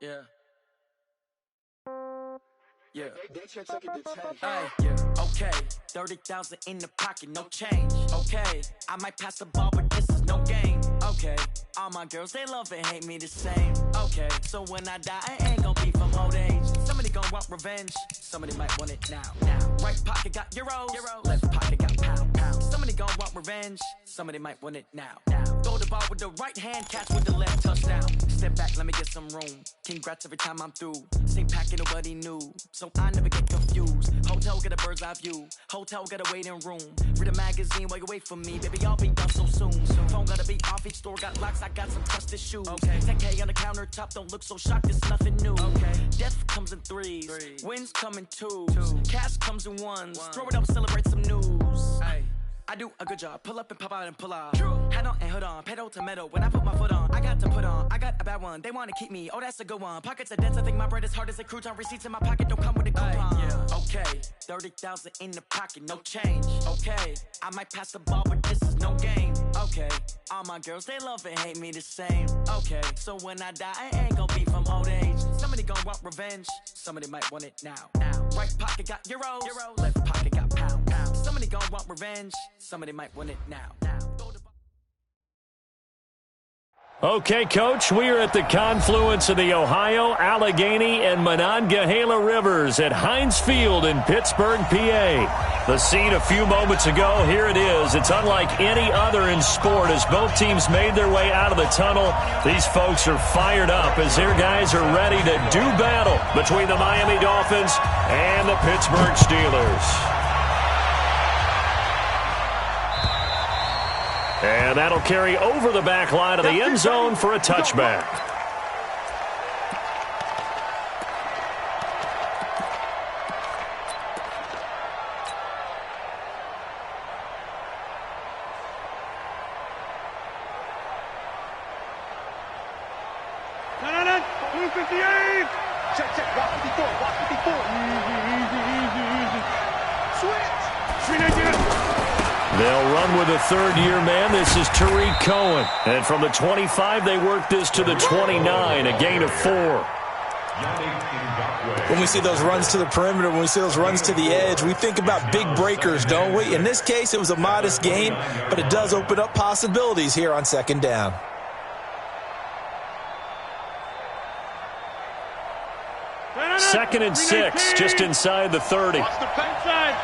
Yeah. Yeah. Hey, yeah. Okay, 30,000 in the pocket, no change. Okay, I might pass the ball, but this is no game. Okay, all my girls, they love and hate me the same. Okay, so when I die, I ain't gon' be from old age. Somebody gon' want revenge, somebody might want it now. Right pocket got euros, left pocket got pound. Somebody gon' want revenge, somebody might want it now. Throw the ball with the right hand, catch with the left, touchdown. Step back, let me get some room. Congrats every time I'm through. Same packet, nobody knew, so I never get confused. Hotel get a bird's eye view, hotel got a waiting room. Read a magazine while you wait for me, baby, I'll be done so soon. Phone gotta be off, each store got locks, I got some trusted shoes. Okay, 10K on the countertop, don't look so shocked, it's nothing new. Okay, death comes in threes, wins come in twos, cash comes in ones. Throw it up, celebrate some news. Ay. I do a good job, pull up and pop out and pull out. True. Head on and hood on, pedal to metal. When I put my foot on, I got to put on. I got a bad one, they wanna keep me, oh that's a good one. Pockets are dense, I think my bread is hard as a crouton. Receipts in my pocket don't come with a coupon. Yeah. Okay, 30,000 in the pocket, no change. Okay, I might pass the ball, but this is no game. Okay, all my girls, they love and hate me the same. Okay, so when I die, I ain't gon' be from old age. Somebody gon' want revenge, somebody might want it now. Right pocket got euros, left pocket got pound. Somebody gon' want revenge, somebody might want it now. Okay, Coach, we are at the confluence of the Ohio, Allegheny, and Monongahela Rivers at Heinz Field in Pittsburgh, PA. The scene a few moments ago, here it is. It's unlike any other in sport as both teams made their way out of the tunnel. These folks are fired up as their guys are ready to do battle between the Miami Dolphins and the Pittsburgh Steelers. And that'll carry over the back line of the end zone for a touchback. Check, watch 54, watch 54. Easy. Switch. They'll run with a third-year man. This is Tariq Cohen. And from the 25, they work this to the 29, a gain of 4. When we see those runs to the perimeter, when we see those runs to the edge, we think about big breakers, don't we? In this case, it was a modest gain, but it does open up possibilities here on second down. Second and 6, just inside the 30. Watch the fence side.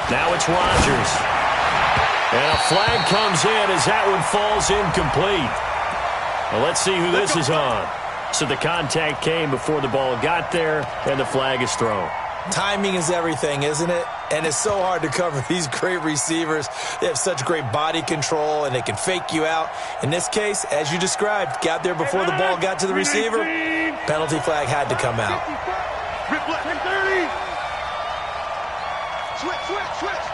Now it's Rodgers. And a flag comes in as that one falls incomplete. Well, let's see who this is on. So the contact came before the ball got there, and the flag is thrown. Timing is everything, isn't it? And it's so hard to cover these great receivers. They have such great body control, and they can fake you out. In this case, as you described, got there before the ball got to the receiver. Penalty flag had to come out. Rip left. 30. Switch.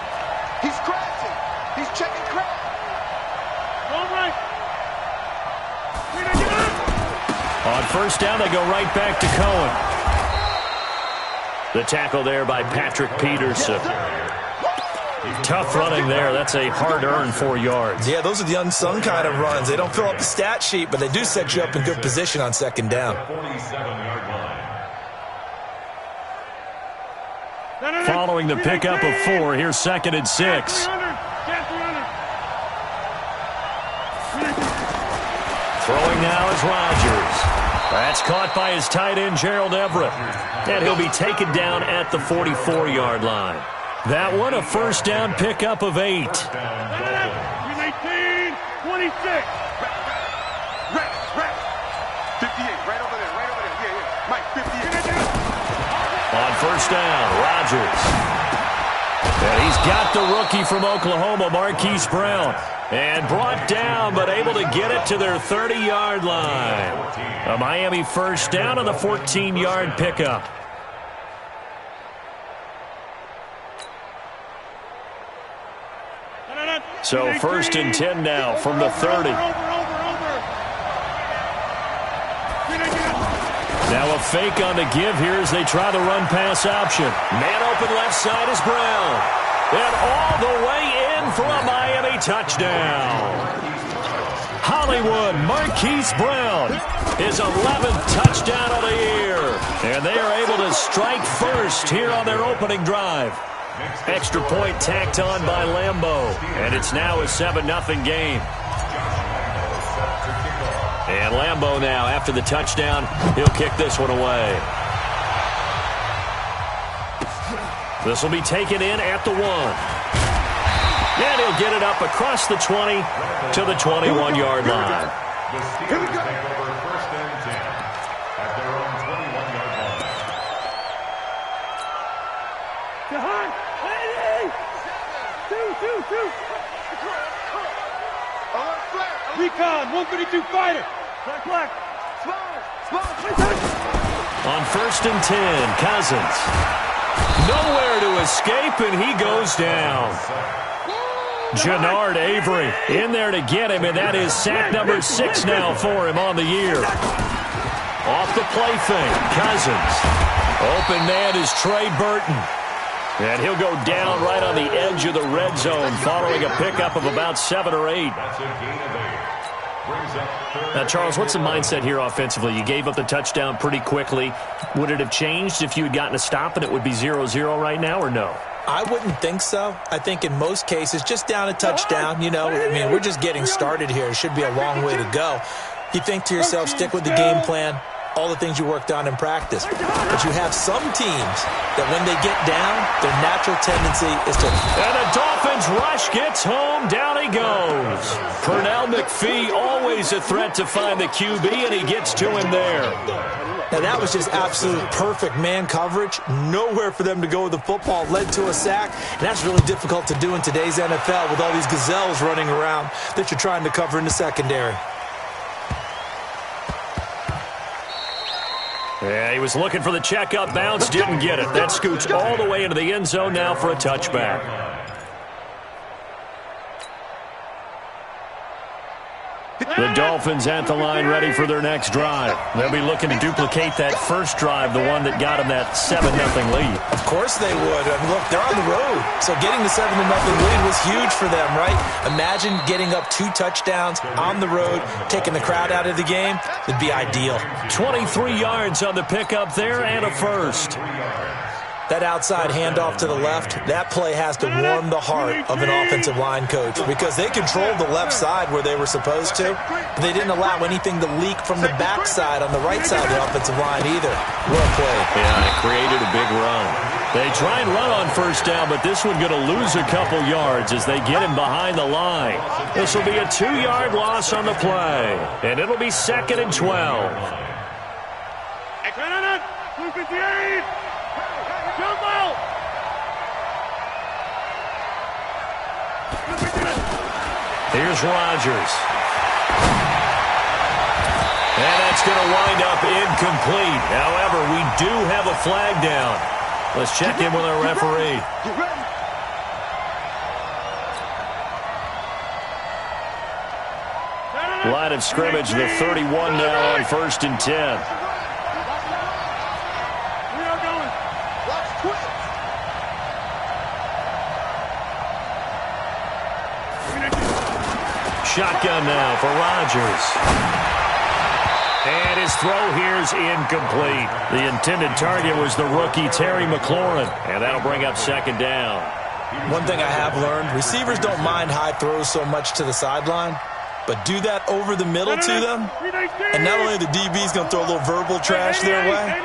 He's crashing. He's checking crash. Go right. On first down, they go right back to Cohen. The tackle there by Patrick Peterson. Tough running there. That's a hard-earned 4 yards. Yeah, those are the unsung kind of runs. They don't fill up the stat sheet, but they do set you up in good position on second down. Following the pickup of 4, here's second and 6. Throwing now is Rodgers. That's caught by his tight end, Gerald Everett. And he'll be taken down at the 44-yard line. That one, a first down pickup of 8. 18, 26. Rep. 58, right over there. Yeah. Mike, 58. On first down, Rodgers. And he's got the rookie from Oklahoma, Marquise Brown. And brought down, but able to get it to their 30-yard line. A Miami first down on the 14-yard pickup. So first and 10 now from the 30. Now a fake on the give here as they try the run-pass option. Man open left side is Brown. And all the way in for a Miami touchdown. Hollywood Marquise Brown, his 11th touchdown of the year. And they are able to strike first here on their opening drive. Extra point tacked on by Lambeau. And it's now a 7-0 game. And Lambeau now, after the touchdown, he'll kick this one away. This will be taken in at the 1. And he'll get it up across the 20 to the 21-yard line. Here we go. First and 10 at their own 21-yard line. Recon, 132 fighter. Black. On first and 10, Cousins. Nowhere to escape, and he goes down. Jannard Avery in there to get him, and that is sack number 6 now for him on the year. Off the play fake, Cousins. Open man is Trey Burton. And he'll go down right on the edge of the red zone following a pickup of about 7 or 8. That's a gain of 8. Now, Charles, what's the mindset here offensively? You gave up the touchdown pretty quickly. Would it have changed if you had gotten a stop and it would be 0-0 right now, or no? I wouldn't think so. I think in most cases, just down a touchdown, we're just getting started here. It should be a long way to go. You think to yourself, stick with the game plan, all the things you worked on in practice. But you have some teams that when they get down, their natural tendency is to... And the Dolphins rush gets home. Down he goes. Pernell McPhee, always a threat to find the QB, and he gets to him there. Now, that was just absolute perfect man coverage. Nowhere for them to go with the football. Led to a sack. And that's really difficult to do in today's NFL with all these gazelles running around that you're trying to cover in the secondary. Yeah, he was looking for the checkup bounce, didn't get it. That scoots all the way into the end zone now for a touchback. The Dolphins at the line ready for their next drive. They'll be looking to duplicate that first drive, the one that got them that 7-0 lead. Of course they would. I mean, look, they're on the road. So getting the 7-0 lead was huge for them, right? Imagine getting up 2 touchdowns on the road, taking the crowd out of the game. It'd be ideal. 23 yards on the pickup there and a first. That outside handoff to the left, that play has to warm the heart of an offensive line coach because they controlled the left side where they were supposed to, but they didn't allow anything to leak from the backside on the right side of the offensive line either. Well played. Yeah, it created a big run. They try and run on first down, but this one going to lose a couple yards as they get him behind the line. This will be a 2-yard loss on the play, and it'll be 2nd and 12. 258. Here's Rodgers. And that's going to wind up incomplete. However, we do have a flag down. Let's check in with our referee. Line of scrimmage, the 31 now on 1st and 10. Shotgun now for Rodgers. And his throw here's incomplete. The intended target was the rookie Terry McLaurin. And that'll bring up 2nd down. One thing I have learned, receivers don't mind high throws so much to the sideline, but do that over the middle to them, and not only the DB's going to throw a little verbal trash their way,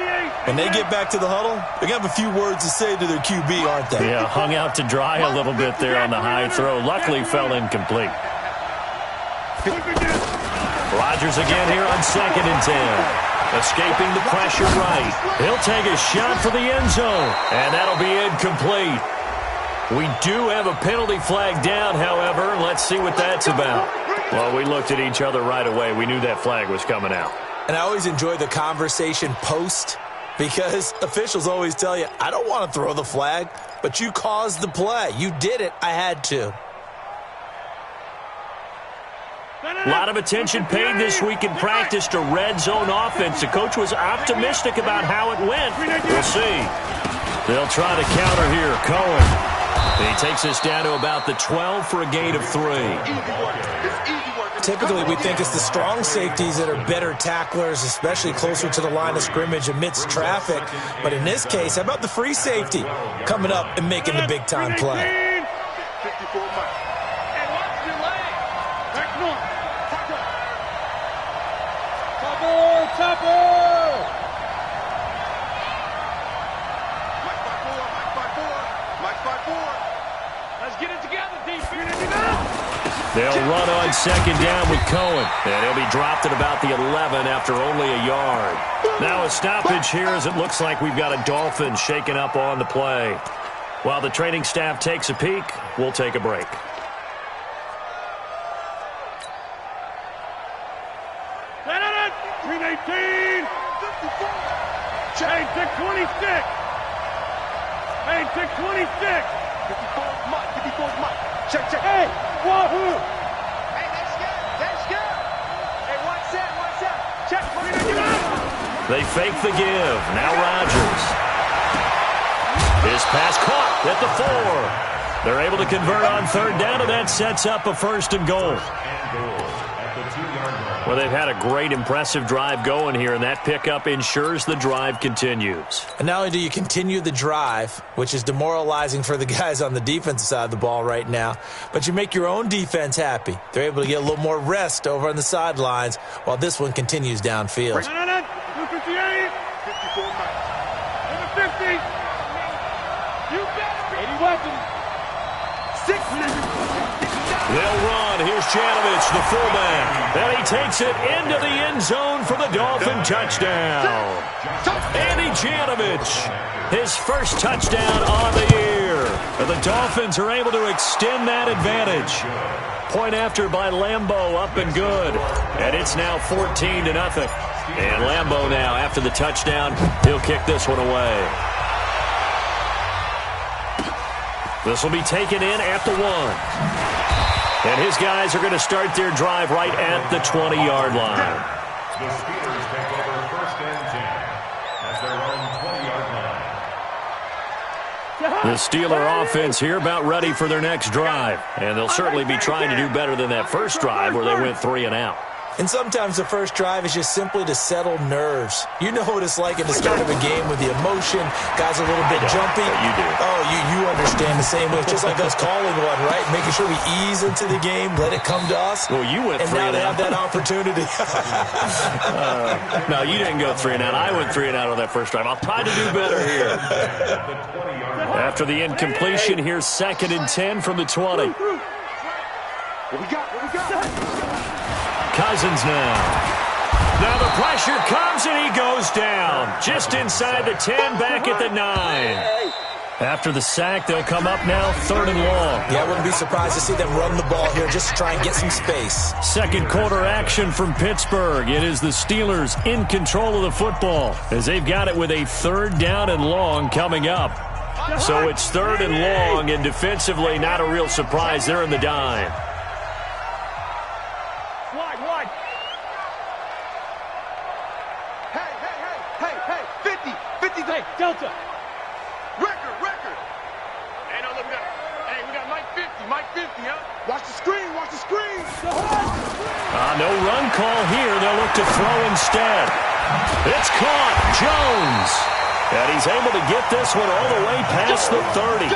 when they get back to the huddle, they're going to have a few words to say to their QB, aren't they? Yeah, hung out to dry a little bit there on the high throw. Luckily fell incomplete. Rodgers again here on 2nd and 10. Escaping the pressure right. He'll take a shot for the end zone, and that'll be incomplete. We do have a penalty flag down, however. Let's see what that's about. Well, we looked at each other right away. We knew that flag was coming out. And I always enjoy the conversation post because officials always tell you, I don't want to throw the flag, but you caused the play. You did it. I had to. A lot of attention paid this week in practice to red zone offense. The coach was optimistic about how it went. We'll see. They'll try to counter here. Cohen. He takes us down to about the 12 for a gain of 3. Typically, we think it's the strong safeties that are better tacklers, especially closer to the line of scrimmage amidst traffic. But in this case, how about the free safety coming up and making the big-time play? 54 Mike. And watch your leg. Back north. Topper. Mike by 4. Let's get it together, defense. They'll run on second down with Cohen. And he'll be dropped at about the 11 after only a yard. Now a stoppage here as it looks like we've got a Dolphin shaken up on the play. While the training staff takes a peek, we'll take a break. Green 18. Chain 626. Chain 626. 54 Mike. Check. Hey, wahoo. Hey, that's good. Hey, watch that. Check. They fake the give. Now Rodgers. His pass caught at the 4. They're able to convert on third down, and that sets up a 1st and goal. Well, they've had a great, impressive drive going here, and that pickup ensures the drive continues. And not only do you continue the drive, which is demoralizing for the guys on the defensive side of the ball right now, but you make your own defense happy. They're able to get a little more rest over on the sidelines while this one continues downfield. 258. 54 Mike. Number 50. You got 80 weapons. 6. They'll run. Here's Janovich, the fullback. And he takes it into the end zone for the Dolphin touchdown. Andy Janovich, his first touchdown on the year. And the Dolphins are able to extend that advantage. Point after by Lambeau, up and good. And it's now 14-0. And Lambeau now, after the touchdown, he'll kick this one away. This will be taken in at the 1. And his guys are going to start their drive right at the 20-yard line. The Steelers take over 1st and 10 at their own 20-yard line. The Steeler offense here about ready for their next drive. And they'll certainly be trying to do better than that first drive where they went 3 and out. And sometimes the first drive is just simply to settle nerves. You know what it's like at the start of a game with the emotion. Guys are a little bit jumpy. You do. Oh, you understand the same way. It's just like us calling one, right? Making sure we ease into the game, let it come to us. Well, you went 3 and out. And now they have that opportunity. No, you didn't go 3 and out. I went 3 and out on that first drive. I'll try to do better here. After the incompletion, here's 2nd and 10 from the 20. What we got? Cousins now the pressure comes and he goes down. Just inside the 10, back at the 9. After the sack, they'll come up now 3rd and long. Yeah, I wouldn't be surprised to see them run the ball here just to try and get some space. Second quarter action from Pittsburgh. It is the Steelers in control of the football as they've got it with a 3rd down and long coming up. So it's 3rd and long, and defensively not a real surprise. They're in the dime. Wide. Hey, 50. Hey, Delta. Record. Hey, no, look, we got Mike 50, huh? Watch the screen. No run call here. They'll look to throw instead. It's caught. Jones. And he's able to get this one all the way past the 30.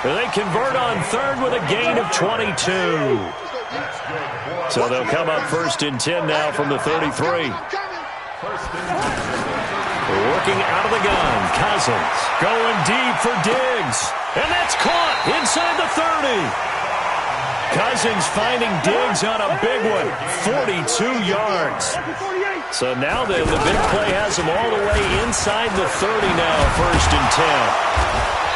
They convert on 3rd with a gain of 22. So they'll come up 1st and 10 now from the 33. Working out of the gun. Cousins going deep for Diggs. And that's caught inside the 30. Cousins finding Diggs on a big one. 42 yards. So now the big play has him all the way inside the 30 now, 1st and 10.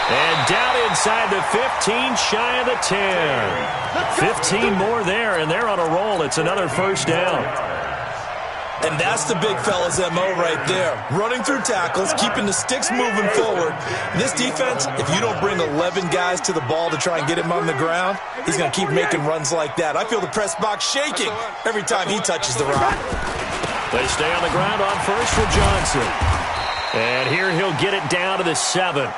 And down inside the 15, shy of the 10. 15 more there, and they're on a roll. It's another 1st down. And that's the big fella's MO right there. Running through tackles, keeping the sticks moving forward. This defense, if you don't bring 11 guys to the ball to try and get him on the ground, he's going to keep making runs like that. I feel the press box shaking every time he touches the rock. They stay on the ground on 1st for Johnson. And here he'll get it down to the 7.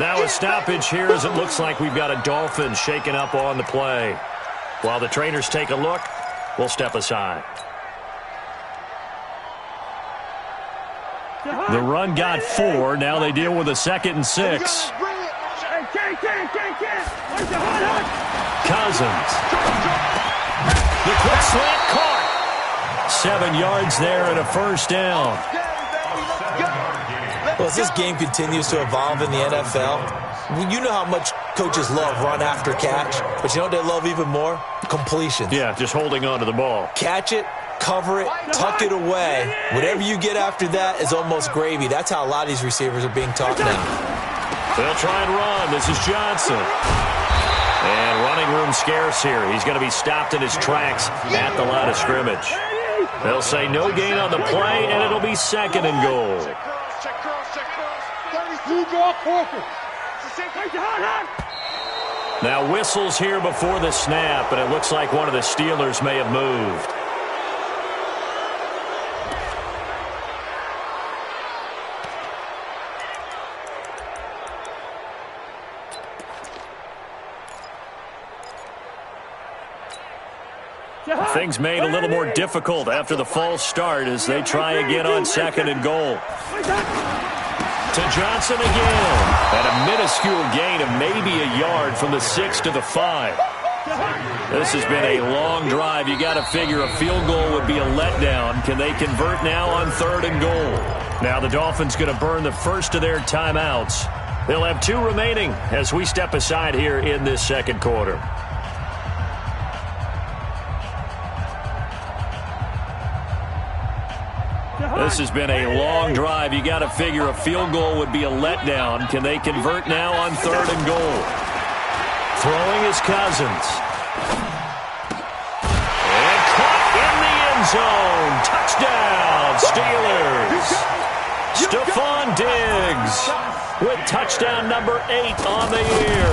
Now a stoppage here as it looks like we've got a Dolphin shaken up on the play. While the trainers take a look, we'll step aside. The run got 4. Now they deal with a 2nd and 6. Cousins. The quick slant caught. 7 yards there and a first down. Well, as this game continues to evolve in the NFL, you know how much coaches love run after catch, but you know what they love even more? Completions. Yeah, just holding on to the ball. Catch it, cover it, tuck it away. Whatever you get after that is almost gravy. That's how a lot of these receivers are being taught now. They'll try and run. This is Johnson. And running room scarce here. He's going to be stopped in his tracks at the line of scrimmage. They'll say no gain on the play, and it'll be 2nd and goal. Now whistles here before the snap, and it looks like one of the Steelers may have moved. Things made a little more difficult after the false start as they try again on 2nd and goal. To Johnson again. And a minuscule gain of maybe a yard from the 6 to the 5. This has been a long drive. You got to figure a field goal would be a letdown. Can they convert now on 3rd and goal? Now the Dolphins going to burn the first of their timeouts. They'll have 2 remaining as we step aside here in this 2nd quarter. This has been a long drive. You got to figure a field goal would be a letdown. Can they convert now on 3rd and goal? Throwing is Cousins. And caught in the end zone. Touchdown, Steelers. Stephon Diggs with touchdown number 8 on the year.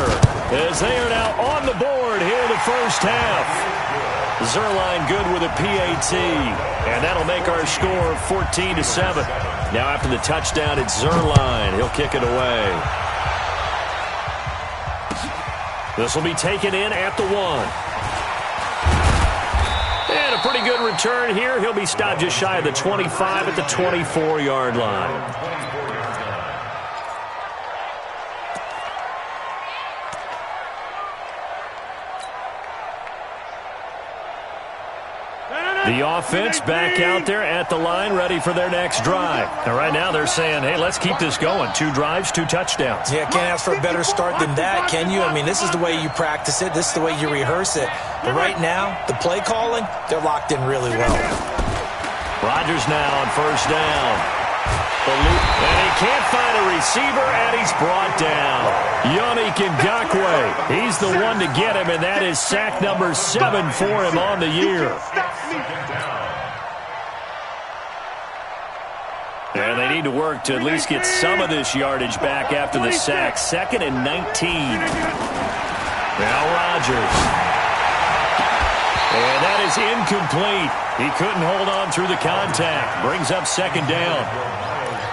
As they are now on the board here in the first half. Zerline good with a PAT, and that'll make our score 14-7. Now after the touchdown, it's Zerline. He'll kick it away. This will be taken in at the 1. And a pretty good return here. He'll be stopped just shy of the 25 at the 24-yard line. The offense back out there at the line, ready for their next drive. Now, right now, they're saying, hey, let's keep this going. 2 drives, 2 touchdowns. Yeah, can't ask for a better start than that, can you? I mean, this is the way you practice it. This is the way you rehearse it. But right now, the play calling, they're locked in really well. Rodgers now on 1st down. And he can't find a receiver, and he's brought down. Yannick Ngakoue, he's the one to get him, and that is sack number 7 for him on the year. And they need to work to at least get some of this yardage back after the sack. 2nd and 19. Now Rodgers. And that is incomplete. He couldn't hold on through the contact. Brings up 2nd down.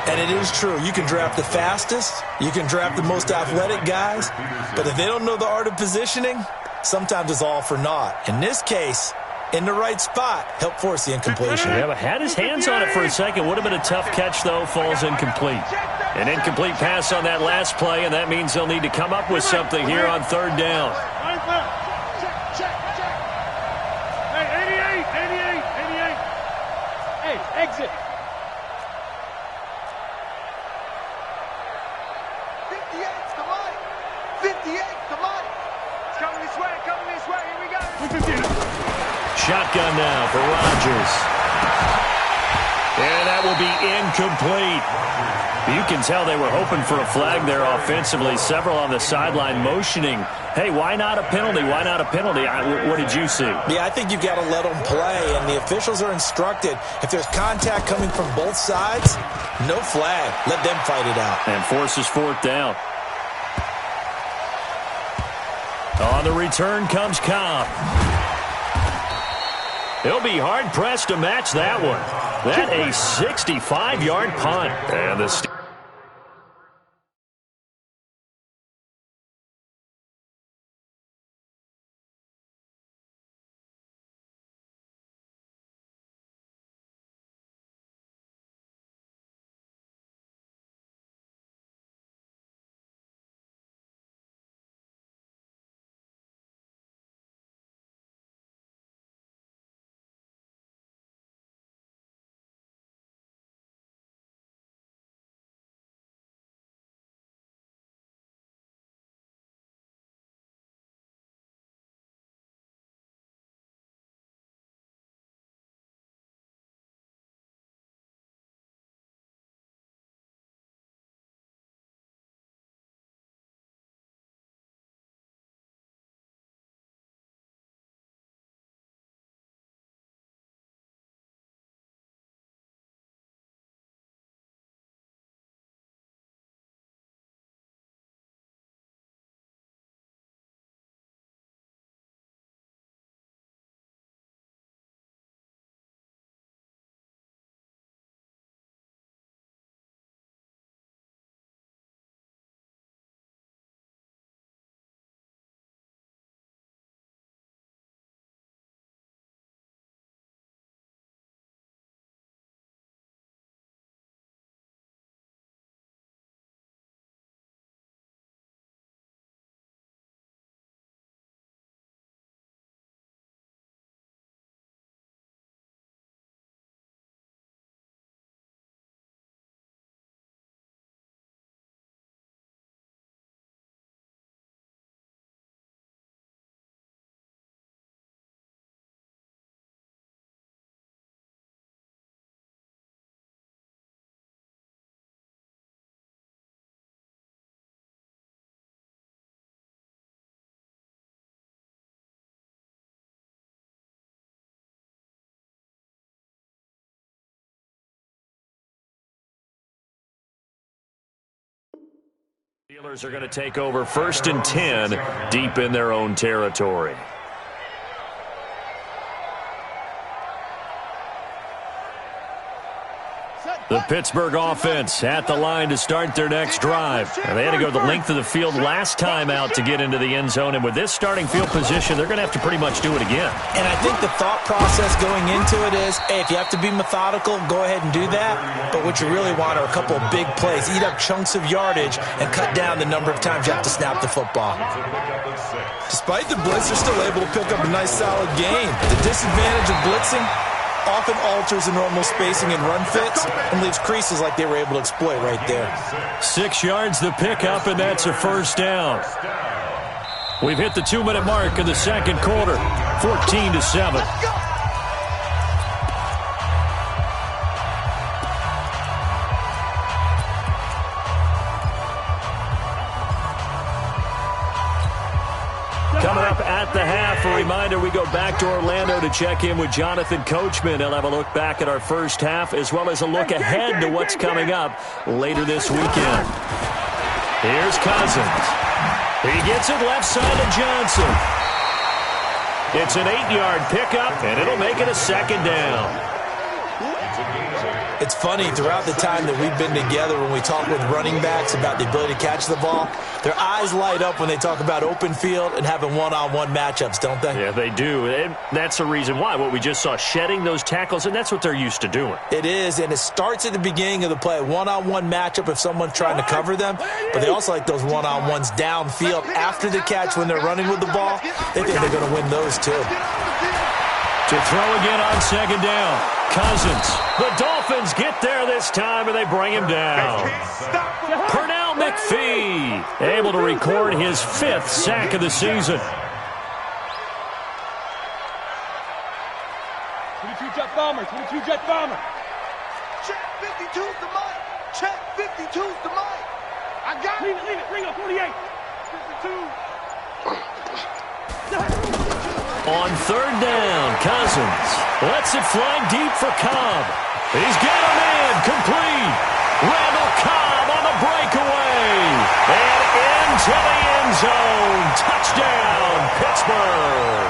And it is true. You can draft the fastest. You can draft the most athletic guys. But if they don't know the art of positioning, sometimes it's all for naught. In this case, in the right spot, help force the incompletion. Yeah, but had his hands on it for a second. Would have been a tough catch, though. Falls incomplete. An incomplete pass on that last play, and that means they'll need to come up with something here on 3rd down. Hey, 88. Hey, exit. 58 to Mike. 58 to Mike. It's coming this way. Here we go. Shotgun now for Rodgers. And that will be incomplete. You can tell they were hoping for a flag there offensively. Several on the sideline motioning, hey, why not a penalty? Why not a penalty? What did you see? Yeah, I think you got to let them play, and the officials are instructed. If there's contact coming from both sides, no flag. Let them fight it out. And forces 4th down. On the return comes Cobb. He'll be hard-pressed to match that one. That a 65-yard punt. And the Steelers are going to take over 1st and 10 deep in their own territory. The Pittsburgh offense at the line to start their next drive. And they had to go the length of the field last time out to get into the end zone. And with this starting field position, they're going to have to pretty much do it again. And I think the thought process going into it is, hey, if you have to be methodical, go ahead and do that. But what you really want are a couple of big plays. Eat up chunks of yardage and cut down the number of times you have to snap the football. Despite the blitz, they're still able to pick up a nice, solid gain. The disadvantage of blitzing often alters the normal spacing and run fits and leaves creases like they were able to exploit right there. 6 yards the pickup, and that's a first down. We've hit the 2-minute mark in the second quarter, 14-7. Coming up at the half, a reminder, we go back to Orlando to check in with Jonathan Coachman. He'll have a look back at our first half as well as a look ahead to what's coming up later this weekend. Here's Cousins. He gets it left side to Johnson. It's an 8-yard pickup, and it'll make it a second down. It's funny, throughout the time that we've been together, when we talk with running backs about the ability to catch the ball, their eyes light up when they talk about open field and having one-on-one matchups, don't they? Yeah, they do. And that's the reason why. What we just saw, shedding those tackles, and that's what they're used to doing. It is, and it starts at the beginning of the play. One-on-one matchup if someone's trying to cover them, but they also like those one-on-ones downfield after the catch when they're running with the ball. They think they're going to win those too. To throw again on second down. Cousins. The Dolphins get there this time, and they bring him down. Pernell McPhee able to record his 5th sack of the season. 22 jet bomber, 22 jet bomber. Check 52's the mic. Check 52's the mic. I got it. Lean it, bring up 48. 52. On third down, Cousins lets it fly deep for Cobb. He's got a man complete. Randall Cobb on the breakaway. And into the end zone. Touchdown, Pittsburgh.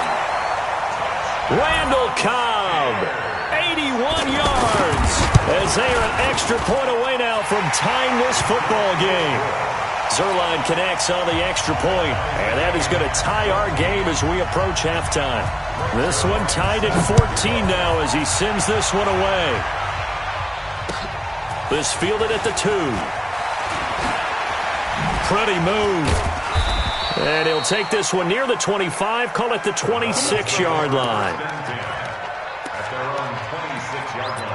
Randall Cobb, 81 yards. As they are an extra point away now from tying this football game. Zerline connects on the extra point, and that is going to tie our game as we approach halftime. This one tied at 14 now as he sends this one away. This fielded at the 2. Pretty move. And he'll take this one near the 25, call it the 26-yard line. At their own 26-yard line.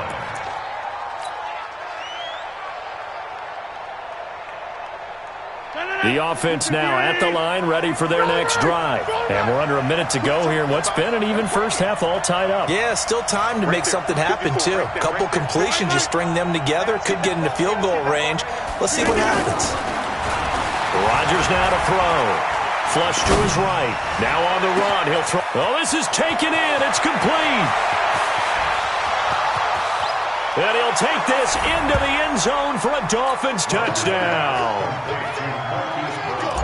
The offense now at the line, ready for their next drive. And we're under a minute to go here in what's been an even first half, all tied up. Yeah, still time to make something happen, too. A couple completions, you string them together, could get into field goal range. Let's see what happens. Rodgers now to throw. Flush to his right. Now on the run, he'll throw. Oh, this is taken in. It's complete. And he'll take this into the end zone for a Dolphins touchdown.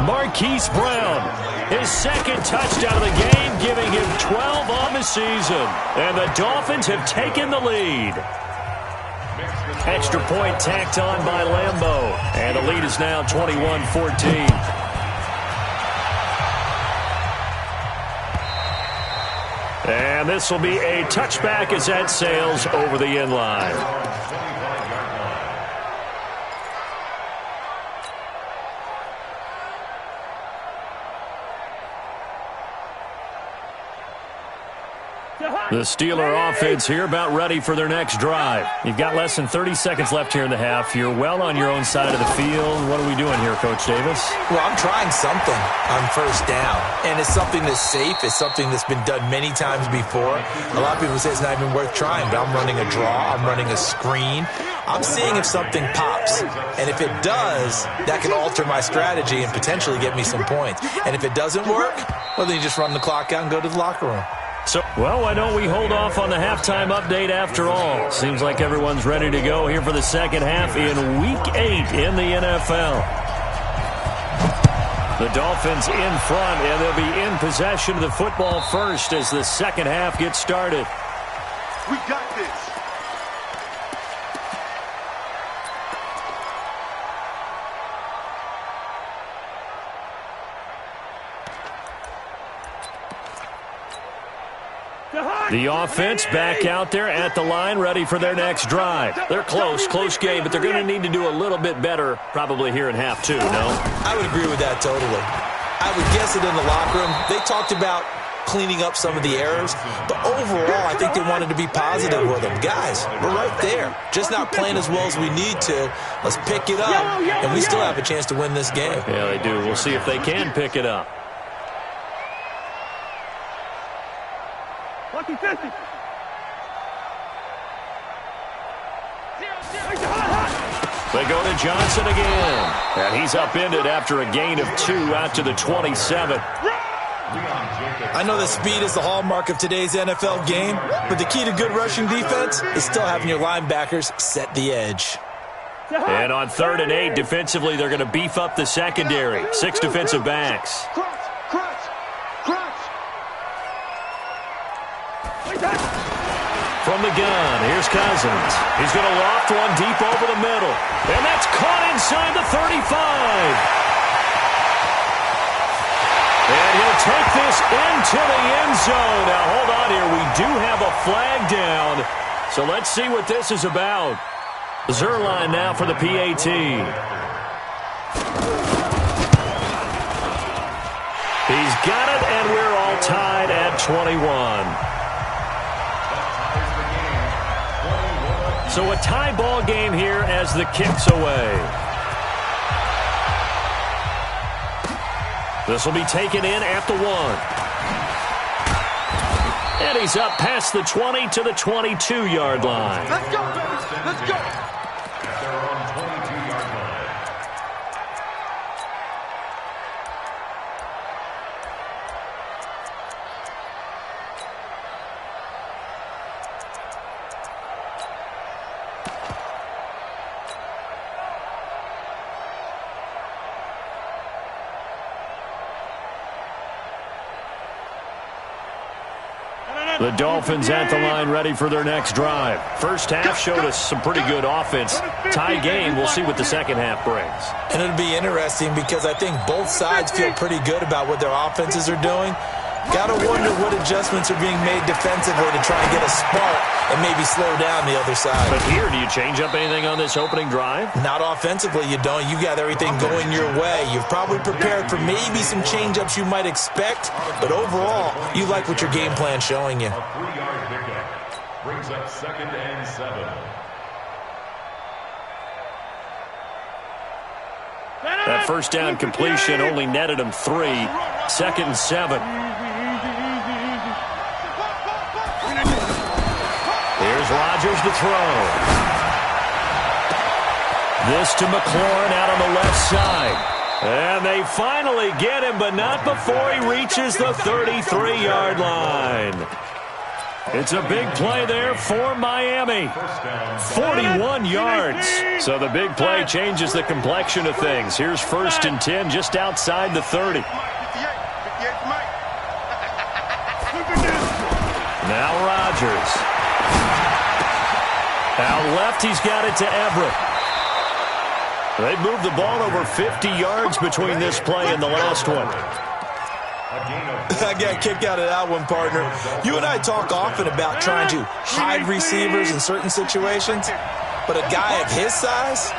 Marquise Brown, his second touchdown of the game, giving him 12 on the season. And the Dolphins have taken the lead. Extra point tacked on by Lambeau. And the lead is now 21-14. And this will be a touchback as that sails over the end line. The Steeler offense here about ready for their next drive. You've got less than 30 seconds left here in the half. You're well on your own side of the field. What are we doing here, Coach Davis? Well, I'm trying something on first down, and it's something that's safe. It's something that's been done many times before. A lot of people say it's not even worth trying, but I'm running a draw. I'm running a screen. I'm seeing if something pops, and if it does, that can alter my strategy and potentially get me some points. And if it doesn't work, well, then you just run the clock out and go to the locker room. So, well, why don't we hold off on the halftime update after all? Seems like everyone's ready to go here for the second half in Week 8 in the NFL. The Dolphins in front, and they'll be in possession of the football first as the second half gets started. We got this. The offense back out there at the line, ready for their next drive. They're close game, but they're going to need to do a little bit better probably here in half two, no? I would agree with that totally. I would guess it in the locker room. They talked about cleaning up some of the errors, but overall, I think they wanted to be positive with them. Guys, we're right there. Just not playing as well as we need to. Let's pick it up, and we still have a chance to win this game. Yeah, they do. We'll see if they can pick it up. They go to Johnson again. And he's upended after a gain of 2 out to the 27. I know that speed is the hallmark of today's NFL game, but the key to good rushing defense is still having your linebackers set the edge. And on 3rd and 8, defensively, they're going to beef up the secondary. 6 defensive backs. From the gun, here's Cousins. He's going to loft one deep over the middle. And that's caught inside the 35. And he'll take this into the end zone. Now, hold on here. We do have a flag down. So let's see what this is about. Zerline now for the PAT. He's got it, and we're all tied at 21. So a tie ball game here as the kick's away. This will be taken in at the 1. And he's up past the 20 to the 22-yard line. Let's go, baby. Let's go. They're on 22-yard line. The Dolphins at the line ready for their next drive. First half showed us some pretty good offense. Tie game, we'll see what the second half brings. And it'll be interesting because I think both sides feel pretty good about what their offenses are doing. Got to wonder what adjustments are being made defensively to try and get a spark and maybe slow down the other side. But here, do you change up anything on this opening drive? Not offensively, you don't. You got everything going your way. You've probably prepared for maybe some change-ups you might expect, but overall, you like what your game plan's showing you. A 3-yard pickup brings up 2nd and 7. That first down completion only netted him 3. 2nd and 7. Here's Rodgers to throw. This to McLaurin out on the left side. And they finally get him, but not before he reaches the 33-yard line. It's a big play there for Miami. 41 yards. So the big play changes the complexion of things. Here's 1st and 10 just outside the 30. Now Rodgers. Out left, he's got it to Everett. They moved the ball over 50 yards between this play and the last one. I got kicked out of that one, partner. You and I talk often about trying to hide receivers in certain situations, but a guy of his size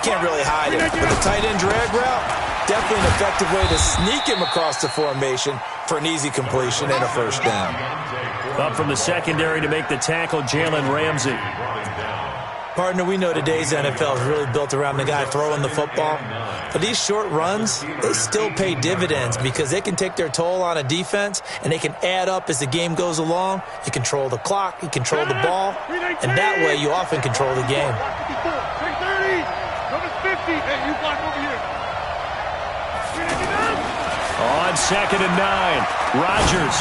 can't really hide it. But the tight end drag route, definitely an effective way to sneak him across the formation for an easy completion and a first down. Up from the secondary to make the tackle, Jalen Ramsey. Partner, we know today's NFL is really built around the guy throwing the football. But these short runs, they still pay dividends because they can take their toll on a defense and they can add up as the game goes along. You control the clock, you control the ball, and that way you often control the game. On 2nd and 9, Rodgers.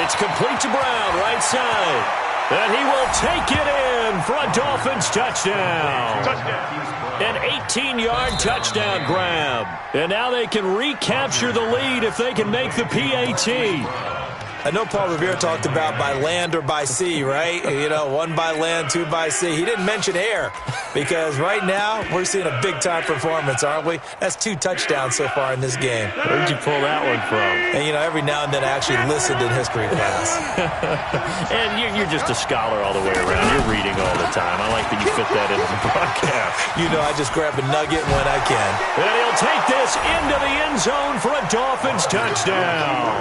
It's complete to Brown, right side. And he will take it in for a Dolphins touchdown. An 18-yard touchdown grab. And now they can recapture the lead if they can make the PAT. I know Paul Revere talked about by land or by sea, right? You know, 1 by land, 2 by sea. He didn't mention air because right now we're seeing a big-time performance, aren't we? That's 2 touchdowns so far in this game. Where'd you pull that one from? And, you know, every now and then I actually listened in history class. And you're just a scholar all the way around. You're reading all the time. I like that you fit that into the broadcast. You know, I just grab a nugget when I can. And he'll take this into the end zone for a Dolphins touchdown.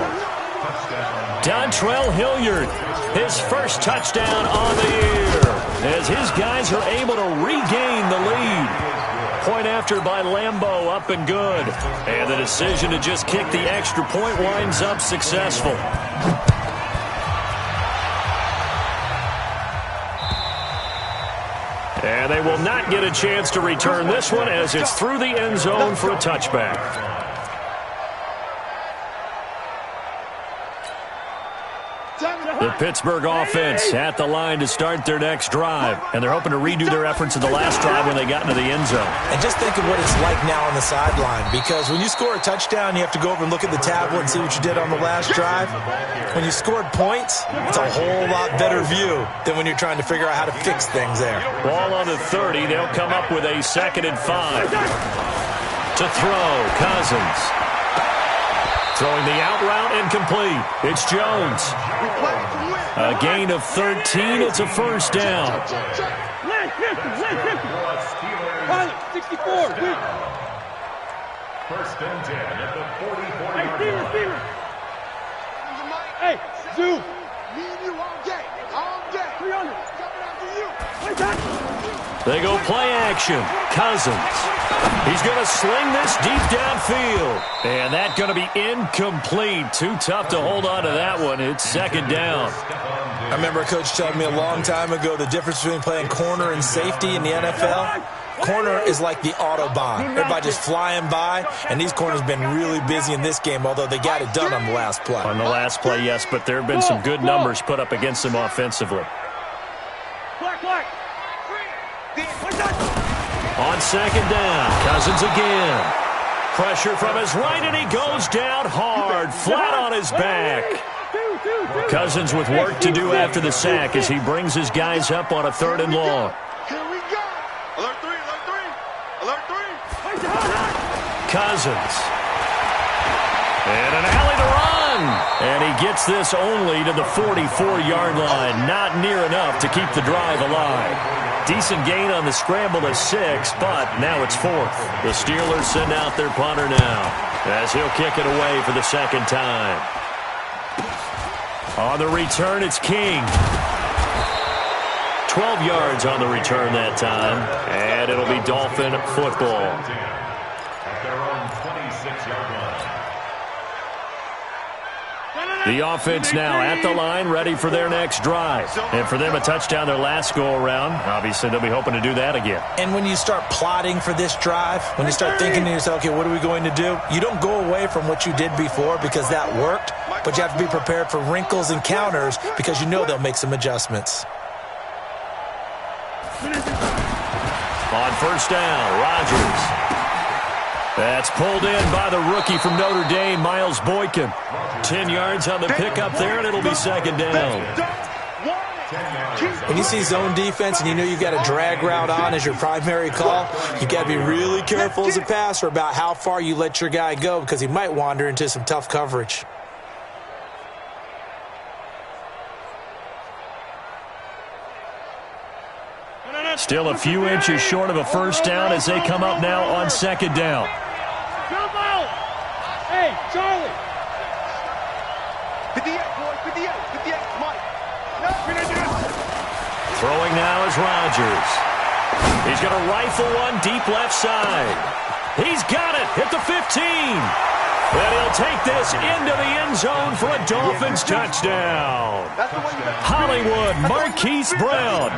Dontrell Hilliard, his first touchdown on the year, as his guys are able to regain the lead. Point after by Lambeau, up and good. And the decision to just kick the extra point winds up successful. And they will not get a chance to return this one as it's through the end zone for a touchback. The Pittsburgh offense at the line to start their next drive. And they're hoping to redo their efforts of the last drive when they got into the end zone. And just think of what it's like now on the sideline. Because when you score a touchdown, you have to go over and look at the tablet and see what you did on the last drive. When you scored points, it's a whole lot better view than when you're trying to figure out how to fix things there. Ball on the 30. They'll come up with a 2nd and 5. To throw, Cousins. Throwing the out route incomplete. It's Jones. A gain of 13. It's a first down. Land 50. Pilot, 64. First and 10 at the 44-yard Hey, line. Hey, Zoo. Me and you all day. All day. 300. Coming after you. Wait, that. They go play action. Cousins. He's going to sling this deep downfield. And that's going to be incomplete. Too tough to hold on to that one. It's 2nd down. I remember a coach telling me a long time ago the difference between playing corner and safety in the NFL. Corner is like the Autobahn. Everybody just flying by, and these corners have been really busy in this game, although they got it done on the last play. On the last play, yes, but there have been some good numbers put up against them offensively. Black. On 2nd down, Cousins again. Pressure from his right, and he goes down hard, flat on his back. Cousins with work to do after the sack as he brings his guys up on a 3rd and long. Here we go. Alert 3. Cousins. And an alley to run. And he gets this only to the 44-yard line. Not near enough to keep the drive alive. Decent gain on the scramble to 6, but now it's 4th. The Steelers send out their punter now as he'll kick it away for the 2nd time. On the return, it's King. 12 yards on the return that time, and it'll be Dolphin football. At their own 26-yard line. The offense now at the line, ready for their next drive. And for them, a touchdown their last go-around. Obviously, they'll be hoping to do that again. And when you start plotting for this drive, when you start thinking to yourself, okay, what are we going to do? You don't go away from what you did before because that worked, but you have to be prepared for wrinkles and counters because you know they'll make some adjustments. On 1st down, Rodgers. That's pulled in by the rookie from Notre Dame, Miles Boykin. 10 yards on the pickup there, and it'll be 2nd down. When you see zone defense and you know you've got a drag route on as your primary call, you've got to be really careful as a passer about how far you let your guy go because he might wander into some tough coverage. Still a few inches short of a first down as they come up now on 2nd down. Jump out. Hey, Charlie. 58, boy. 58, Mike. Throwing now is Rodgers. He's going to rifle one deep left side. He's got it at the 15. And he'll take this into the end zone for a Dolphins touchdown. Hollywood Marquise Brown,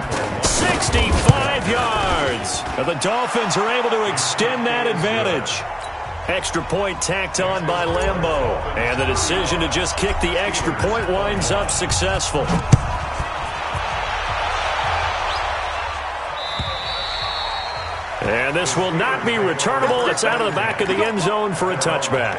65 yards. And the Dolphins are able to extend that advantage. Extra point tacked on by Lambeau. And the decision to just kick the extra point winds up successful. And this will not be returnable. It's out of the back of the end zone for a touchback.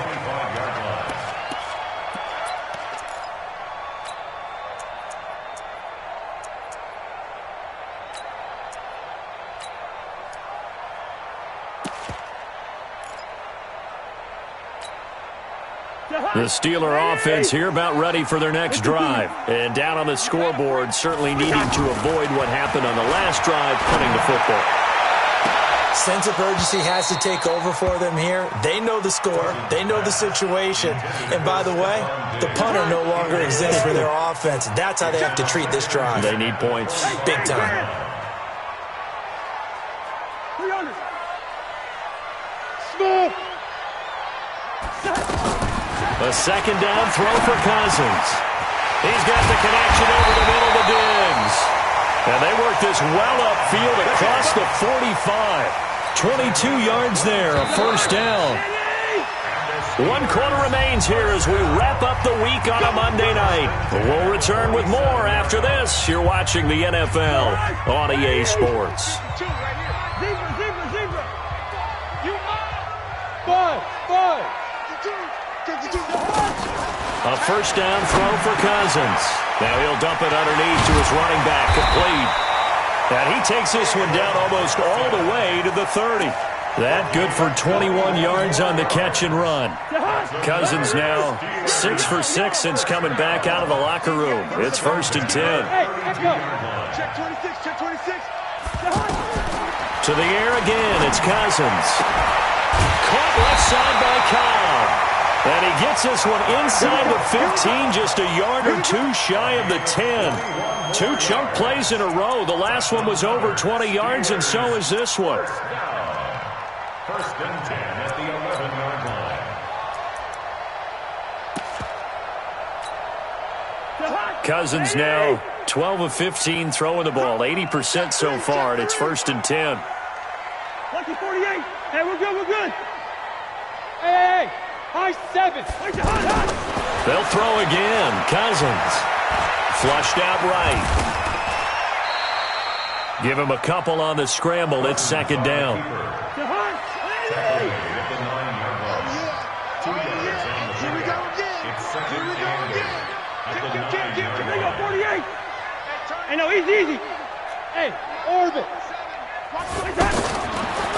The Steeler offense here about ready for their next drive. And down on the scoreboard, certainly needing to avoid what happened on the last drive, punting the football. Sense of urgency has to take over for them here. They know the score. They know the situation. And by the way, the punter no longer exists for their offense. That's how they have to treat this drive. They need points. Big time. 300. Small. A second down throw for Cousins. He's got the connection over the middle to Diggs. And they work this well upfield across the 45. 22 yards there, a first down. 1 quarter remains here as we wrap up the week on a Monday night. We'll return with more after this. You're watching the NFL on EA Sports. Zebra. Five. A first down throw for Cousins. Now he'll dump it underneath to his running back, complete. And he takes this one down almost all the way to the 30. That good for 21 yards on the catch and run. Cousins now 6 for 6 since coming back out of the locker room. It's 1st and 10. Hey, let's go. Check 26. To the air again, it's Cousins. Caught left side by Cobb. And he gets this one inside the 15, just a yard or two shy of the 10. 2 chunk plays in a row. The last one was over 20 yards, and so is this one. 1st and 10 at the 11-yard line. Cousins now 12 of 15 throwing the ball, 80% so far, and it's 1st and 10. Lucky 48. Hey, we're good. Hey. High 7. They'll throw again. Cousins. Flushed out right. Give him a couple on the scramble. It's 2nd down. Hey, no, easy. Hey, orbit.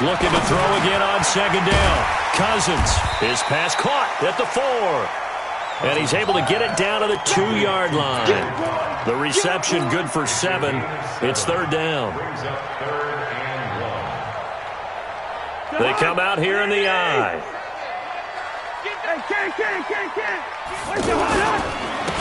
Looking to throw again on 2nd down. Cousins, his pass caught at the 4. And he's able to get it down to the 2-yard line. The reception good for 7. It's 3rd down. They come out here in the I.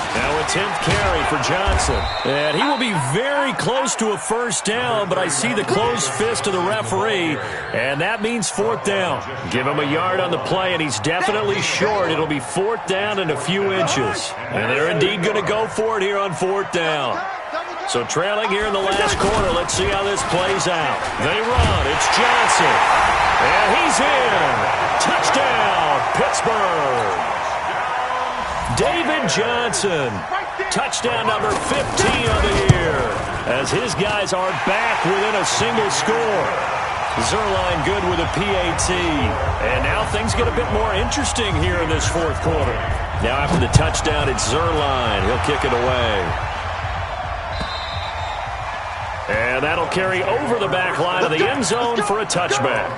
Now a 10th carry for Johnson. And he will be very close to a first down, but I see the closed fist of the referee, and that means 4th down. Give him a yard on the play, and he's definitely short. It'll be 4th down and a few inches. And they're indeed going to go for it here on 4th down. So trailing here in the last quarter, let's see how this plays out. They run. It's Johnson. And he's in. Touchdown, Pittsburgh. David Johnson, touchdown number 15 of the year, as his guys are back within a single score. Zerline good with a PAT. And now things get a bit more interesting here in this 4th quarter. Now after the touchdown, it's Zerline. He'll kick it away. And that'll carry over the back line of the end zone for a touchback.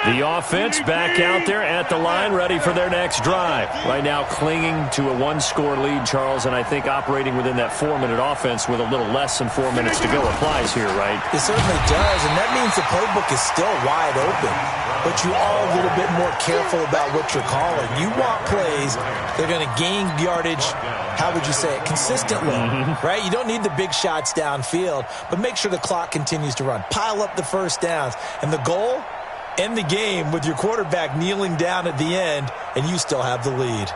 The offense back out there at the line, ready for their next drive. Right now clinging to a 1-score lead, Charles, and I think operating within that 4-minute offense with a little less than 4 minutes to go applies here, right? It certainly does, and that means the playbook is still wide open. But you are a little bit more careful about what you're calling. You want plays, they're going to gain yardage, how would you say it, consistently, right? You don't need the big shots downfield, but make sure the clock continues to run. Pile up the first downs, and the goal? End the game with your quarterback kneeling down at the end, and you still have the lead.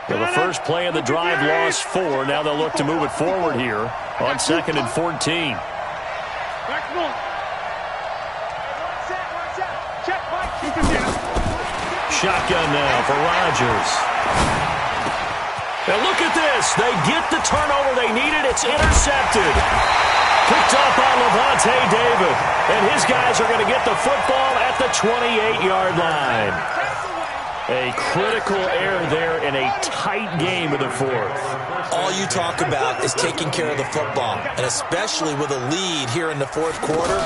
Well, the first play of the drive lost 4. Now they'll look to move it forward here on 2nd and 14. Shotgun now for Rodgers. And look at this. They get the turnover they needed. It's intercepted. Picked up by Levante David. And his guys are going to get the football at the 28-yard line. A critical error there in a tight game of the fourth. All you talk about is taking care of the football, and especially with a lead here in the fourth quarter,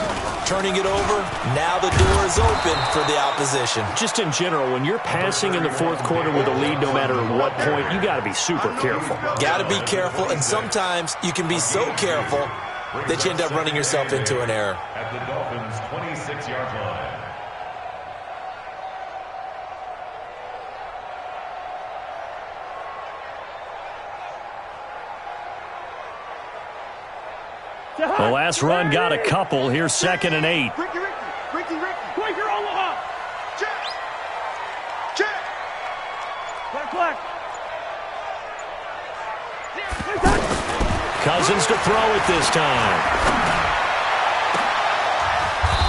turning it over, now the door is open for the opposition. Just in general, when you're passing in the fourth quarter with a lead, no matter what point, you got to be super careful. Got to be careful, and sometimes you can be so careful that you end up running yourself into an error. At the Dolphins' 26-yard line. The last run got a couple. Here's 2nd and 8. Ricky. Quaker Omaha. Check. Black. Cousins to throw it this time.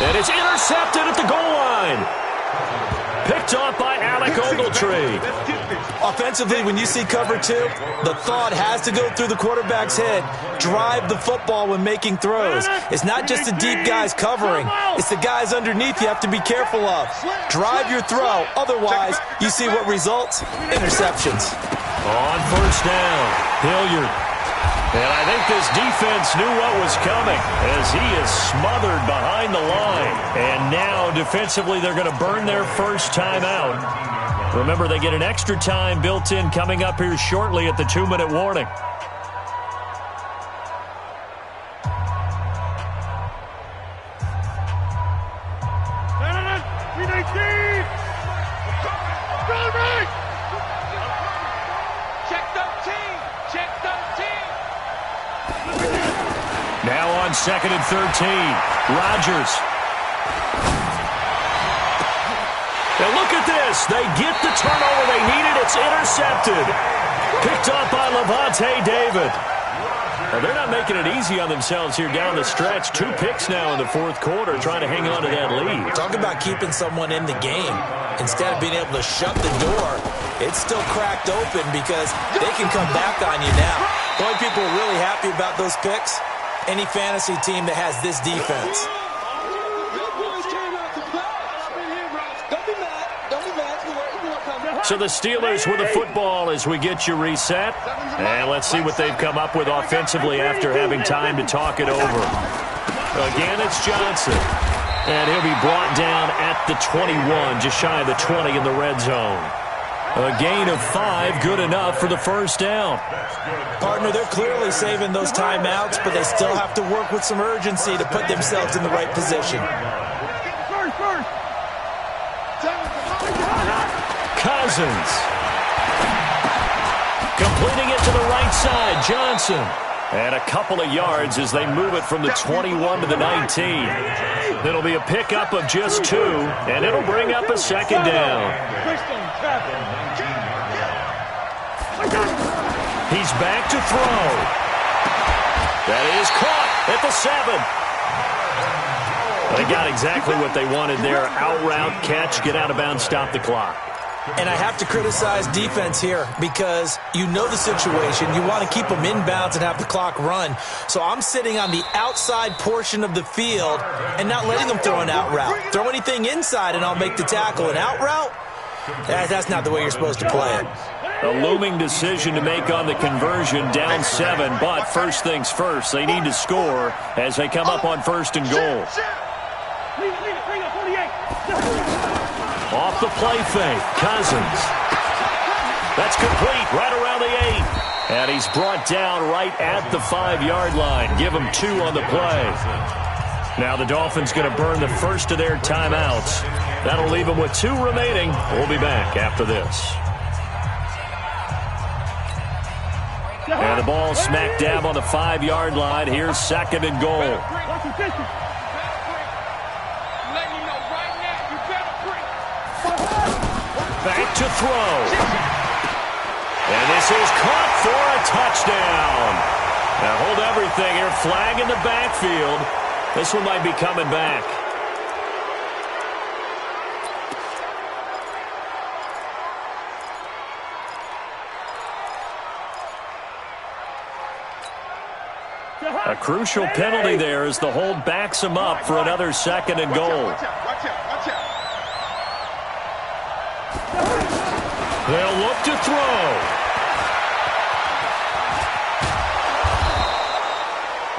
And it's intercepted at the goal line. Picked off by Alec Ogletree. Offensively, when you see cover two, the thought has to go through the quarterback's head. Drive the football when making throws. It's not just the deep guys covering. It's the guys underneath you have to be careful of. Drive your throw. Otherwise, you see what results? Interceptions. On first down, Hilliard. And I think this defense knew what was coming as he is smothered behind the line. And now, defensively, they're going to burn their first timeout. Remember, they get an extra time built in coming up here shortly at the 2-minute warning. Now on 2nd and 13, Rodgers. And look at this. They get the turnover they needed. It's intercepted. Picked up by Levante David. Well, they're not making it easy on themselves here down the stretch. 2 picks now in the fourth quarter trying to hang on to that lead. Talk about keeping someone in the game. Instead of being able to shut the door, it's still cracked open because they can come back on you now. The only people really happy about those picks, any fantasy team that has this defense. So the Steelers with the football as we get you reset. And let's see what they've come up with offensively after having time to talk it over. Again, it's Johnson. And he'll be brought down at the 21, just shy of the 20 in the red zone. A gain of 5, good enough for the first down. Partner, they're clearly saving those timeouts, but they still have to work with some urgency to put themselves in the right position. Cousins. Completing it to the right side, Johnson. And a couple of yards as they move it from the 21 to the 19. It'll be a pickup of just 2, and it'll bring up a 2nd down. He's back to throw. That is caught at the 7. They got exactly what they wanted there. Out route, catch, get out of bounds, stop the clock. And I have to criticize defense here because you know the situation. You want to keep them inbounds and have the clock run. So I'm sitting on the outside portion of the field and not letting them throw an out route. Throw anything inside and I'll make the tackle. An out route? That's not the way you're supposed to play it. A looming decision to make on the conversion, down 7. But first things first, they need to score as they come up on 1st and goal. Off the play fake, Cousins. That's complete, right around the 8. And he's brought down right at the 5-yard line. Give him 2 on the play. Now the Dolphins going to burn the first of their timeouts. That'll leave them with 2 remaining. We'll be back after this. And the ball smack dab on the 5-yard line. Here's 2nd and goal. Back to throw. And this is caught for a touchdown. Now hold everything here. Flag in the backfield. This one might be coming back. A crucial penalty there as the hold backs him up for another 2nd and goal. Watch out. They'll look to throw.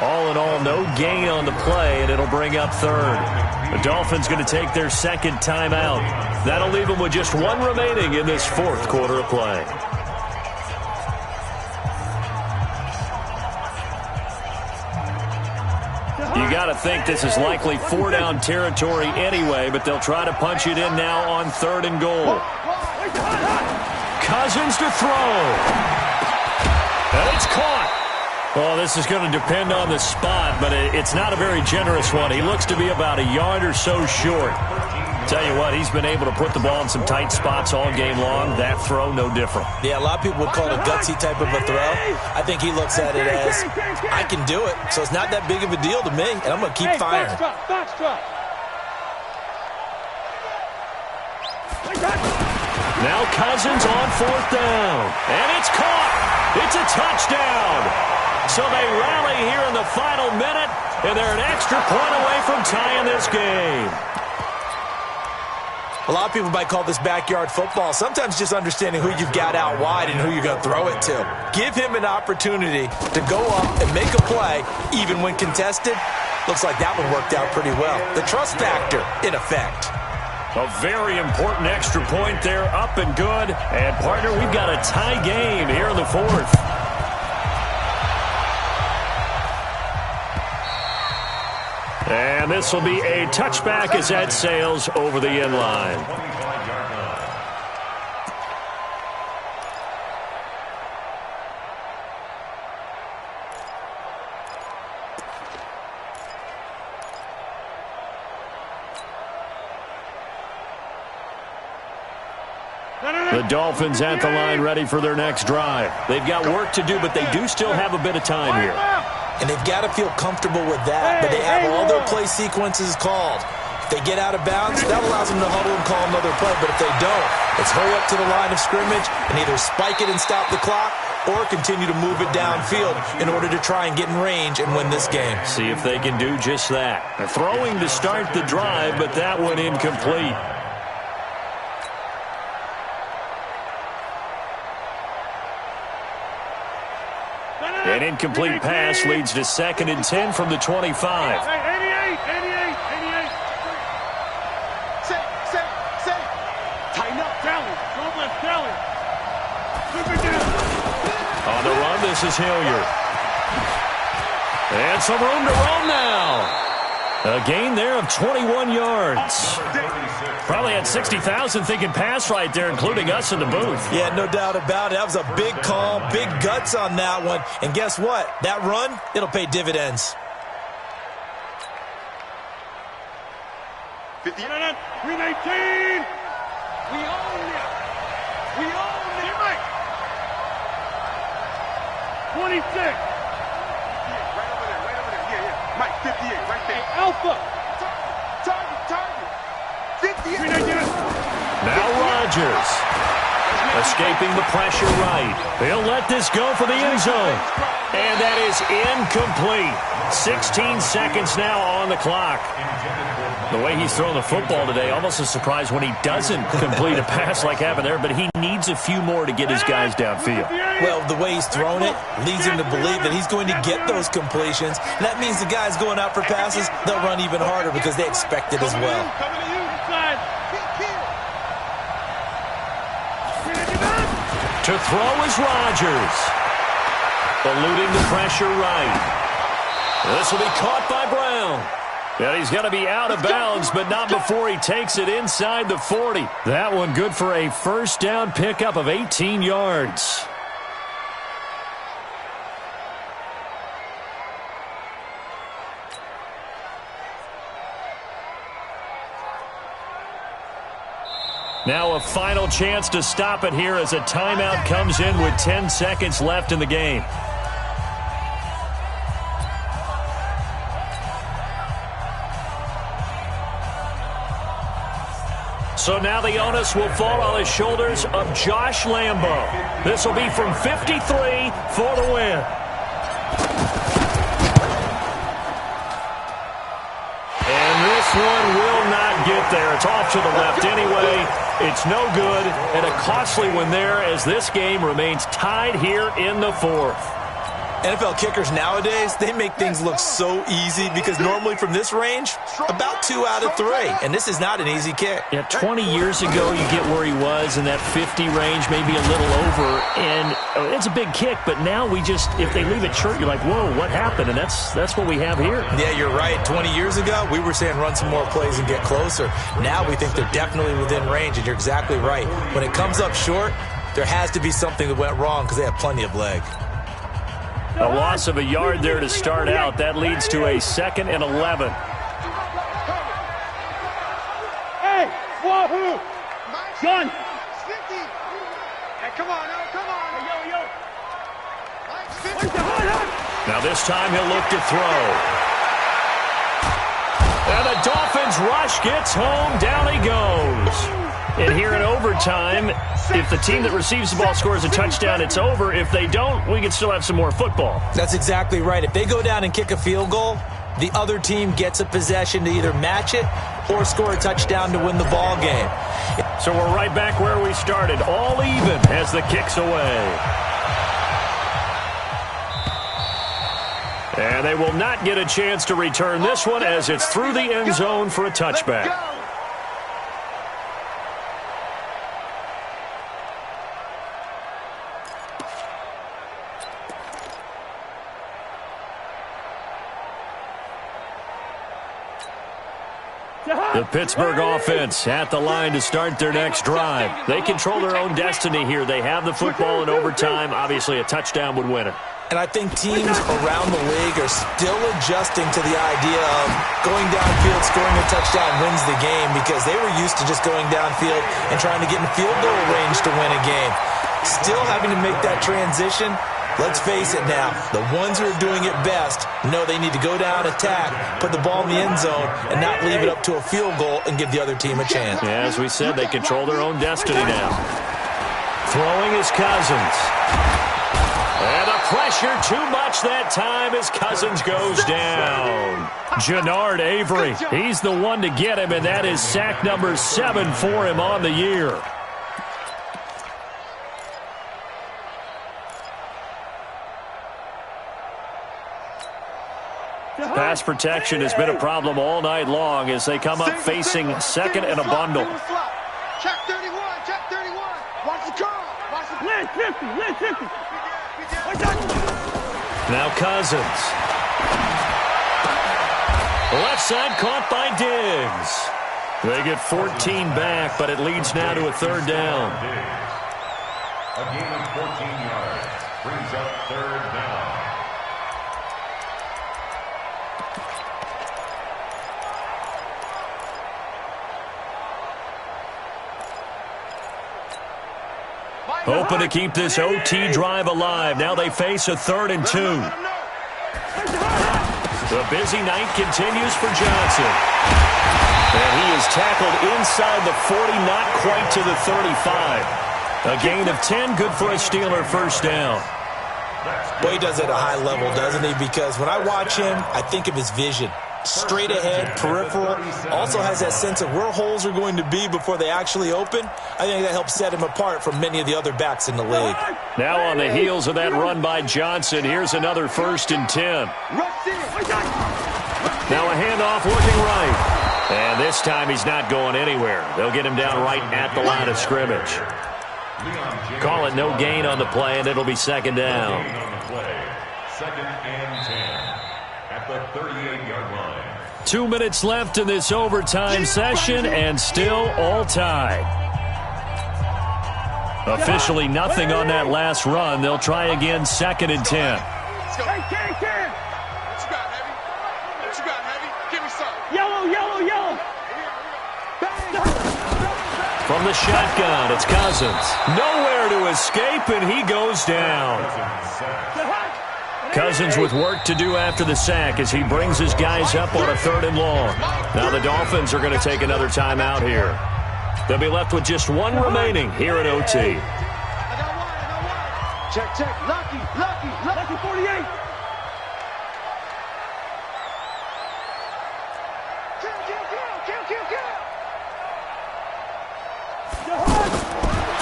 All in all, no gain on the play, and it'll bring up 3rd. The Dolphins going to take their 2nd timeout. That'll leave them with just 1 remaining in this 4th quarter of play. You got to think this is likely 4-down territory anyway, but they'll try to punch it in now on 3rd and goal. Cousins to throw. And it's caught. Well, this is going to depend on the spot, but it's not a very generous one. He looks to be about a yard or so short. Tell you what, he's been able to put the ball in some tight spots all game long. That throw, no different. Yeah, a lot of people would call it a gutsy type of a throw. I think he looks at it as, I can do it, so it's not that big of a deal to me, and I'm going to keep firing. Box drop. Now Cousins on 4th down, and it's caught. It's a touchdown. So they rally here in the final minute, and they're an extra point away from tying this game. A lot of people might call this backyard football. Sometimes just understanding who you've got out wide and who you're going to throw it to. Give him an opportunity to go up and make a play, even when contested. Looks like that one worked out pretty well. The trust factor, in effect. A very important extra point there, up and good. And, partner, we've got a tie game here in the 4th. And this will be a touchback as that sails over the end line. The Dolphins at the line ready for their next drive. They've got work to do, but they do still have a bit of time here. And they've got to feel comfortable with that, but they have all their play sequences called. If they get out of bounds, that allows them to huddle and call another play. But if they don't, it's hurry up to the line of scrimmage and either spike it and stop the clock or continue to move it downfield in order to try and get in range and win this game. See if they can do just that. They're throwing to start the drive, but that one incomplete. An incomplete pass leads to 2nd and 10 from the 25. 88. Set. Tighten up. Tally. Go left, Tally. Flip it down. On the run, this is Hilliard. And some room to roam now. A gain there of 21 yards. Probably had 60,000 thinking pass right there, including us in the booth. Yeah, no doubt about it. That was a big call, big guts on that one. And guess what? That run, it'll pay dividends. 318. We own it. 26. Right over there. Yeah. Mike, 58, right there. Alpha. Target. 58. Now Rodgers. Escaping the pressure right. He'll let this go for the end zone. And that is incomplete. 16 seconds now on the clock. The way he's throwing the football today, almost a surprise when he doesn't complete a pass like happened there, but he needs a few more to get his guys downfield. Well, the way he's thrown it leads him to believe that he's going to get those completions. And that means the guys going out for passes, they'll run even harder because they expect it as well. Coming to you. Inside. To throw is Rodgers. Eluding the pressure right. This will be caught by Brown. And he's going to be out of bounds, but not before he takes it inside the 40. That one good for a first down pickup of 18 yards. Now a final chance to stop it here as a timeout comes in with 10 seconds left in the game. So now the onus will fall on the shoulders of Josh Lambo. This will be from 53 for the win. up there. It's off to the left anyway. It's no good, and a costly one there as this game remains tied here in the fourth. NFL kickers nowadays, they make things look so easy because normally from this range, about 2 out of 3. And this is not an easy kick. Yeah, 20 years ago, you get where he was in that 50 range, maybe a little over. And it's a big kick, but now we just, if they leave it short, you're like, whoa, what happened? And that's what we have here. Yeah, you're right. 20 years ago, we were saying run some more plays and get closer. Now we think they're definitely within range, and you're exactly right. When it comes up short, there has to be something that went wrong because they have plenty of leg. A loss of a yard there to start out. That leads to a 2nd and 11. Hey, wahoo! Son! Hey, come on, come on. Yo. Now this time he'll look to throw. And the Dolphins rush gets home. Down he goes. And here in overtime, if the team that receives the ball scores a touchdown, it's over. If they don't, we can still have some more football. That's exactly right. If they go down and kick a field goal, the other team gets a possession to either match it or score a touchdown to win the ball game. So we're right back where we started, all even as the kick's away. And they will not get a chance to return this one as it's through the end zone for a touchback. The Pittsburgh offense at the line to start their next drive. They control their own destiny here. They have the football in overtime. Obviously, a touchdown would win it. And I think teams around the league are still adjusting to the idea of going downfield, scoring a touchdown wins the game because they were used to just going downfield and trying to get in field goal range to win a game. Still having to make that transition. Let's face it now, the ones who are doing it best know they need to go down, attack, put the ball in the end zone, and not leave it up to a field goal and give the other team a chance. Yeah, as we said, they control their own destiny now. Throwing is Cousins. And the pressure too much that time as Cousins goes down. Jannard Avery, he's the one to get him, and that is sack number 7 for him on the year. Pass protection has been a problem all night long as they come up facing 2nd and a bundle. Check 31, check 31. Watch the curl. Watch the Lynn 50. Now Cousins. Left side caught by Diggs. They get 14 back, but it leads now to a 3rd down. A gain of 14 yards brings up 3rd down. Hoping to keep this OT drive alive. Now they face a 3rd and 2. The busy night continues for Johnson. And he is tackled inside the 40, not quite to the 35. A gain of 10, good for a Steeler 1st down. Well, he does it at a high level, doesn't he? Because when I watch him, I think of his vision. Straight ahead, peripheral, also has that sense of where holes are going to be before they actually open. I think that helps set him apart from many of the other backs in the league. Now on the heels of that run by Johnson, here's another 1st and 10. Now a handoff looking right. And this time he's not going anywhere. They'll get him down right at the line of scrimmage. Call it no gain on the play, and it'll be 2nd down. 2nd and 10 at the 38-yard line. 2 minutes left in this overtime session, and still all tied. Officially nothing on that last run. They'll try again 2nd and 10. Let's go. What you got, Heavy? What you got, Heavy? Give me some. Yellow. From the shotgun, it's Cousins. Nowhere to escape, and he goes down. Cousins with work to do after the sack as he brings his guys up on a 3rd and long. Now the Dolphins are going to take another timeout here. They'll be left with just 1 remaining here at OT. I got one. Check. Lucky 48. Kill.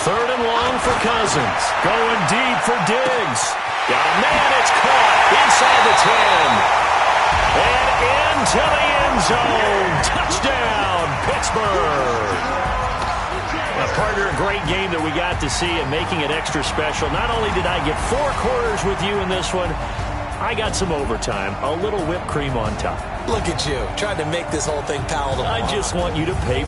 3rd and long for Cousins. Going deep for Diggs. Got a man, it's caught inside the 10. And into the end zone. Touchdown, Pittsburgh. Now, partner, a great game that we got to see and making it extra special. Not only did I get 4 quarters with you in this one, I got some overtime, a little whipped cream on top. Look at you, trying to make this whole thing palatable. I just want you to pay